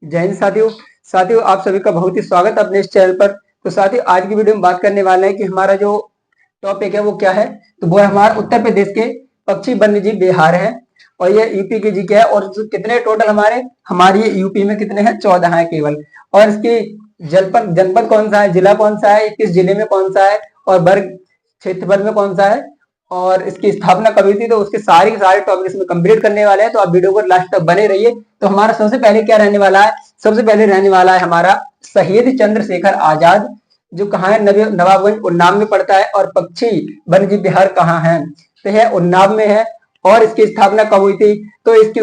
जय हिंद साथियों। साथियों, आप सभी का बहुत ही स्वागत है अपने इस चैनल पर। तो साथियों, आज की वीडियो में बात करने वाले हैं कि हमारा जो टॉपिक है वो क्या है। तो वो है हमारा उत्तर प्रदेश के पक्षी वन्यजीव विहार है और ये यूपी के जी के है। और कितने टोटल हमारी यूपी में कितने हैं? 14 है केवल। और इसकी जनपद जनपद कौन सा है, जिला कौन सा है, किस जिले में कौन सा है और वर्ग क्षेत्रफल में कौन सा है और इसकी स्थापना कब हुई थी, तो उसके सारे टॉपिक इसमें कंप्लीट करने वाले हैं। तो आप वीडियो को लास्ट तक बने रहिए। तो हमारा सबसे पहले क्या रहने वाला है? सबसे पहले रहने वाला है हमारा शहीद चंद्रशेखर आजाद, जो कहाँ है? नवाबगंज उन्नाव में पड़ता है। और पक्षी वन्यजीव विहार कहाँ है? तो यह उन्नाव में है। और इसकी स्थापना कब हुई थी? तो इसकी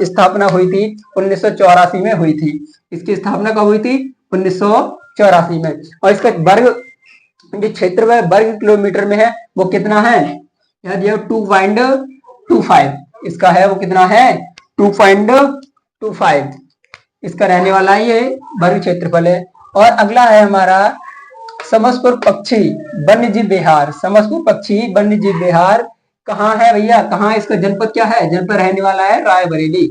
स्थापना हुई थी 1984 में हुई थी। इसकी स्थापना कब हुई थी? 1984 में। और इसका वर्ग जो क्षेत्र वर्ग किलोमीटर में है वो कितना है? यह 2.25 इसका है। वो कितना है? 2.25 इसका रहने वाला है, ये वर्ग क्षेत्रफल है। और अगला है हमारा समसपुर पक्षी वन्यजीव विहार। समसपुर पक्षी वन्यजीव विहार कहाँ है भैया? कहाँ? इसका जनपद क्या है? जनपद रहने वाला है रायबरेली।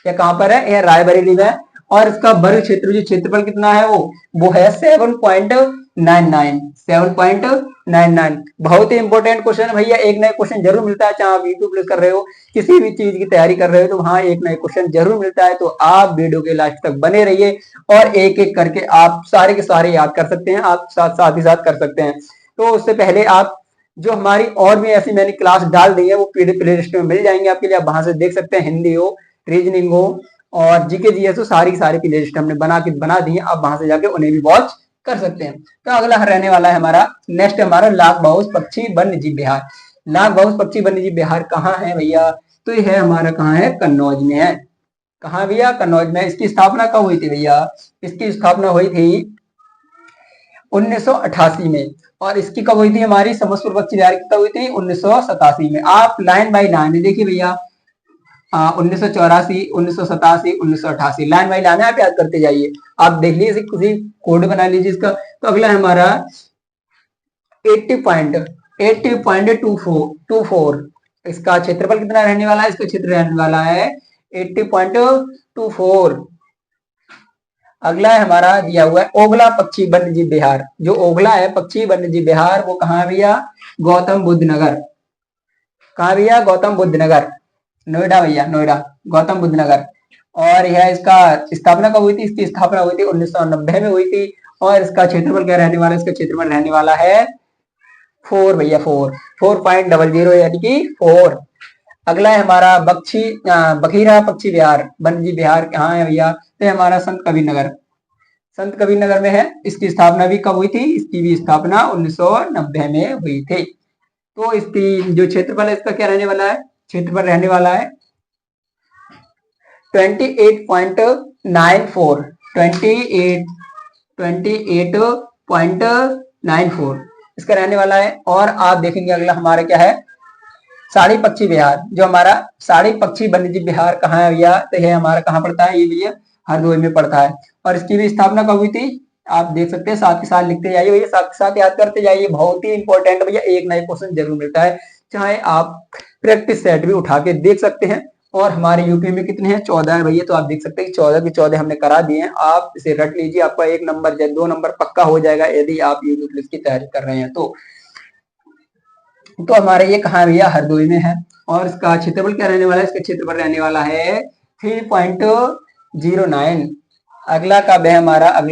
यह कहाँ पर है? यह रायबरेली में। और इसका वर्ग क्षेत्र जो क्षेत्रफल कितना है वो है 7.99। बहुत ही इंपॉर्टेंट क्वेश्चन भैया। एक नया क्वेश्चन जरूर मिलता है, चाहे आप यूट्यूब प्लस कर रहे हो, किसी भी चीज की तैयारी कर रहे हो, तो वहां एक नया क्वेश्चन जरूर मिलता है। तो आप वीडियो के लास्ट तक बने रहिए और एक एक करके आप सारे के सारे याद कर सकते हैं, आप साथ ही साथ कर सकते हैं। तो उससे पहले आप जो हमारी और भी ऐसी मैंने क्लास डाल दी है वो प्ले लिस्ट में मिल जाएंगे आपके लिए। आप वहां से देख सकते हैं, हिंदी हो, रीजनिंग हो और जीके जीएस हो, सारी प्ले लिस्ट हमने बना दी है। आप वहां से जाके उन्हें भी वॉच कर सकते हैं। तो अगला रहने वाला है हमारा नेक्स्ट हमारा लाख बाउस पक्षी वन्यजीव विहार। लाख बाउस पक्षी वन्यजीव विहार कहाँ है भैया? तो ये है हमारा, कहाँ है? कन्नौज में है। कहाँ भैया? कन्नौज में। इसकी स्थापना कब हुई थी भैया? इसकी स्थापना हुई थी 1988 में। और इसकी कब हुई थी? हमारी समस्तपुर पक्षी विहार की कब हुई थी? 1987 में। आप लाइन बाई लाइन देखिए भैया, 1984, 1987, 1988, लाइन बाई लाइन आप याद करते जाइए। आप देख लीजिए, किसी कोड बना लीजिए इसका। तो अगला है हमारा 80.24। इसका क्षेत्रफल कितना रहने वाला है? इसका क्षेत्र रहने वाला है 80.24। अगला है हमारा दिया हुआ है ओगला पक्षी वन्यजीव विहार। जो ओगला है पक्षी वन्यजीव विहार वो कहाँ है भैया? गौतम बुद्ध नगर। कहाँ भैया? गौतम बुद्ध नगर, नोएडा भैया, नोएडा, गौतम बुद्ध नगर। और यह इसका स्थापना कब हुई थी? इसकी स्थापना हुई थी 1990 में हुई थी। और इसका क्षेत्रफल क्या रहने वाला है? इसका क्षेत्रफल रहने वाला है 4 भैया, 4.00 यानी कि 4। अगला है हमारा बखीरा पक्षी विहार वन्यजीव विहार कहाँ है भैया? तो हमारा संत कबीर नगर, संत कबीर नगर में है। इसकी स्थापना भी कब हुई थी? इसकी भी स्थापना 1990 में हुई थी। तो इसकी जो क्षेत्रफल है इसका क्या रहने वाला है? क्षेत्रफल रहने वाला है 28.94। 28.94 इसका रहने वाला है। और आप देखेंगे अगला हमारा क्या है? साड़ी पक्षी विहार। जो हमारा साड़ी पक्षी वन्यजीव विहार कहाँ है भैया? तो यह हमारा कहाँ पड़ता है? ये भैया हरदोई में पड़ता है। और इसकी भी स्थापना कब हुई थी? आप देख सकते हैं, साथ ही साथ लिखते जाइए भैया, साथ ही साथ याद करते जाइए। बहुत ही इंपॉर्टेंट भैया, एक नया क्वेश्चन जरूर मिलता है, चाहे आप प्रैक्टिस सेट भी उठा के देख सकते हैं। और हमारे यूपी में कितने हैं? 14 है भैया। तो आप देख सकते हैं 14 के 14 हमने करा दिए हैं। आप इसे रट लीजिए, आपका 1 नंबर या 2 नंबर पक्का हो जाएगा यदि आप यूपी पुलिस की तैयारी कर रहे हैं तो। हमारे ये कहाँ है भैया? हरदोई में है। और इसका क्षेत्रफल क्या रहने वाला है? इसका क्षेत्रफल रहने वाला है 3.09। अगला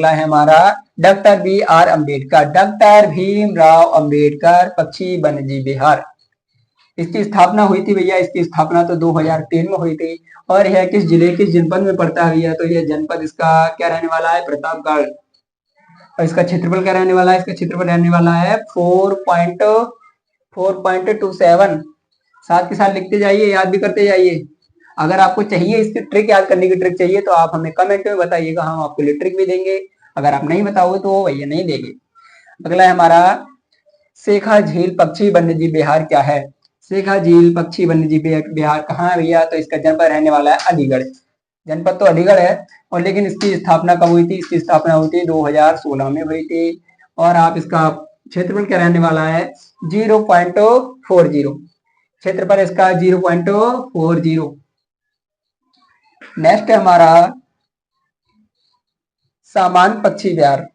है हमारा doctor B R Ambedkar, doctor Bhimrao Ambedkar पक्षी वन्यजीव विहार। इसकी स्थापना हुई थी भैया, इसकी स्थापना तो 2003 में हुई थी। और यह किस जिले, किस जनपद में पड़ता है भैया? तो यह जनपद इसका क्या रहने वाला है? प्रतापगढ़। और इसका क्षेत्रफल क्या रहने वाला है? इसका क्षेत्रफल रहने वाला है 4.27। साथ के साथ लिखते जाइए, याद भी करते जाइए। अगर आपको चाहिए इसकी ट्रिक, याद करने की ट्रिक चाहिए, तो आप हमें कमेंट में बताइएगा, हम आपके लिए ट्रिक भी देंगे। अगर आप नहीं बताओगे तो भैया नहीं देंगे। अगला है हमारा शेखा झील पक्षी वन्यजीव विहार क्या है? शेखा झील पक्षी वन्यजीव विहार कहाँ है भैया? तो इसका जनपद रहने वाला है अलीगढ़। जनपद तो अलीगढ़ है। और लेकिन इसकी स्थापना कब हुई थी? इसकी स्थापना हुई थी 2016 में हुई थी। और आप इसका क्षेत्रफल क्या रहने वाला है? 0.40। क्षेत्रफल इसका 0.40। नेक्स्ट है हमारा सामान पक्षी विहार,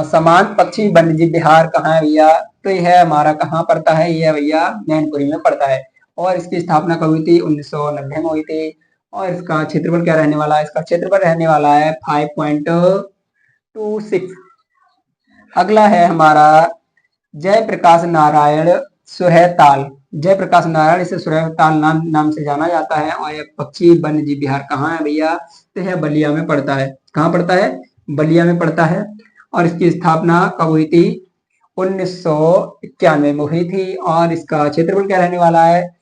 समान पक्षी वन्यजीव विहार कहाँ है भैया? तो यह हमारा कहाँ पड़ता है? यह भैया मैनपुरी में पड़ता है। और इसकी स्थापना कब हुई थी? 1990 में हुई थी। और इसका क्षेत्रफल क्या रहने वाला है? इसका क्षेत्रफल रहने वाला है 5.26। अगला है हमारा जयप्रकाश नारायण सुरहताल। जयप्रकाश नारायण इसे सुरहताल नाम से जाना जाता है। और यह पक्षी वन्यजीव विहार कहाँ है भैया? तो यह बलिया में पड़ता है। कहाँ पड़ता है? बलिया में पड़ता है। और इसकी स्थापना कब हुई थी? 1991 में हुई थी। और इसका क्षेत्रफल क्या रहने वाला है?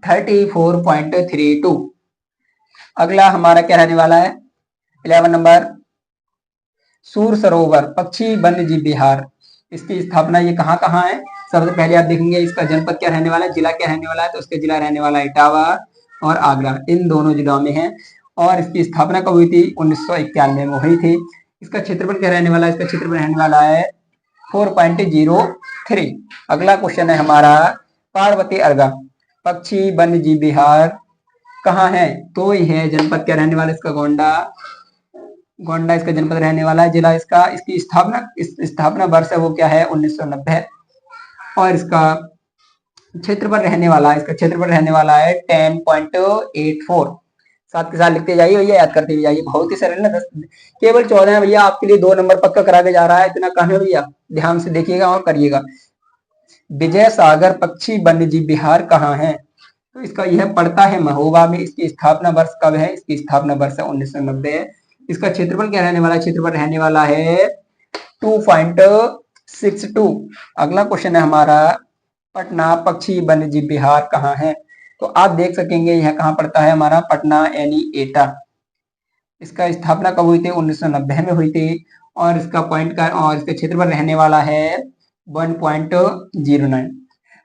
34.32। अगला हमारा क्या रहने वाला है? 11 नंबर सूर सरोवर पक्षी वन्यजीव विहार। इसकी स्थापना ये कहाँ कहाँ है? सबसे पहले आप देखेंगे इसका जनपद क्या रहने वाला है, जिला क्या रहने वाला है? तो उसका जिला रहने वाला है इटावा और आगरा, इन दोनों जिलों में है। और इसकी स्थापना कब हुई थी? 1991 में हुई थी। इसका क्षेत्रफल क्या रहने वाला है? इसका क्षेत्रफल रहने वाला है 4.03। अगला क्वेश्चन है हमारा पार्वती अर्गा पक्षी वन्यजीव विहार कहाँ है? तो यह जनपद क्या रहने वाला है? इसका गोंडा, गोंडा इसका जनपद रहने वाला है। जिला इसका, इसकी स्थापना वर्ष है वो क्या है? 1990। और इसका क्षेत्रफल रहने वाला है, इसका क्षेत्रफल रहने वाला है 10.84। साथ के साथ लिखते जाइए भैया, याद करते भी जाइए। बहुत ही सरल ना, केवल 14 है भैया। आपके लिए 2 नंबर पक्का करा के जा रहा है, इतना कम है भैया। ध्यान से देखिएगा और करिएगा। विजय सागर पक्षी वन्यजीव विहार कहाँ है? तो इसका यह पड़ता है महोबा में। इसकी स्थापना वर्ष कब है? इसकी स्थापना वर्ष 1990 है। इसका क्षेत्रफल क्या रहने वाला है? क्षेत्रफल रहने वाला है 2.62। अगला क्वेश्चन है हमारा पटना पक्षी वन्यजीव विहार कहाँ है? तो आप देख सकेंगे यह कहाँ पड़ता है हमारा? पटना यानी एटा। इसका स्थापना कब हुई थी? 1990 में हुई थी। और इसका पॉइंट का और इसका क्षेत्रफल रहने वाला है 1.09।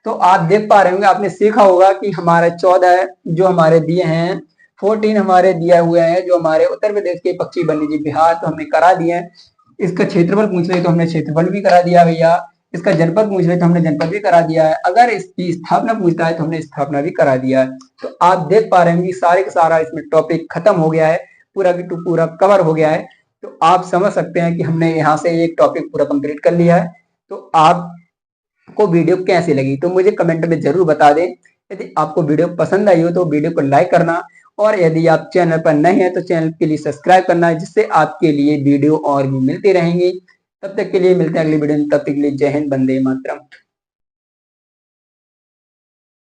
तो आप देख पा रहे होंगे, आपने सीखा होगा कि हमारे 14 जो हमारे दिए हैं, 14 हमारे दिए हुए हैं जो हमारे उत्तर प्रदेश के पक्षी वन्यजीव विहार, तो हमने करा दिए हैं। इसका क्षेत्रफल पूछ रहे तो हमने क्षेत्रफल भी करा दिया भैया। इसका जनपद पूछ रहे तो हमने जनपद भी करा दिया है। अगर इसकी स्थापना पूछता है तो हमने स्थापना भी करा दिया है। तो आप देख पा रहे हैं कि सारे का सारा इसमें टॉपिक खत्म हो गया है, पूरा की पूरा कवर हो गया है। तो आप समझ सकते हैं कि हमने यहाँ से एक टॉपिक पूरा कंप्लीट कर लिया है। तो आपको वीडियो कैसी लगी तो मुझे कमेंट में जरूर बता दें। यदि आपको वीडियो पसंद आई हो तो वीडियो को लाइक करना, और यदि आप चैनल पर नए हैं तो चैनल के लिए सब्सक्राइब करना है, जिससे आपके लिए वीडियो और भी मिलती रहेंगी। तब तक के लिए मिलते हैं अगली वीडियो में। तब तक के लिए जय हिंद, वंदे मातरम।